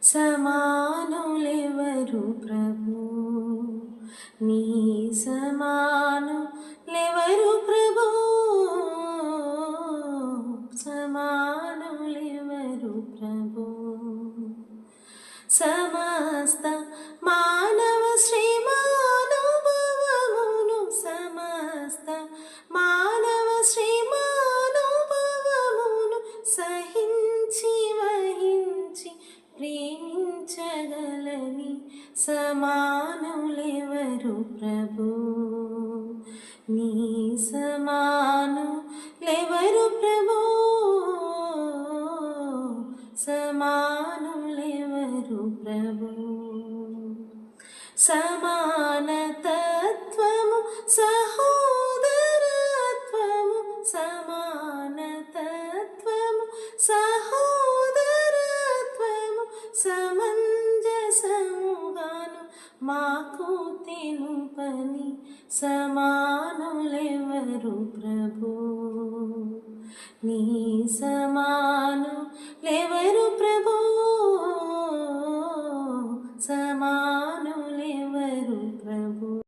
సమానులెవరు ప్రభు, నీ సమానులెవరు ప్రభు, సమానులెవరు ప్రభు. సమస్త మానవ శ్రీమానుభవమును, సమస్త మానవ శ్రీమానుభవమును సహించి వహించి ప్రేమించగలని సమానులెవరు ప్రభు, నీ సమానులెవరు ప్రభు, సమానులెవరు ప్రభు. సమానతత్వము సహోదరత్వము, సమానతత్వము సహోదరత్వము సమంజసముగాను మాకు తెలుపని సమానులెవరు ప్రభు, నీ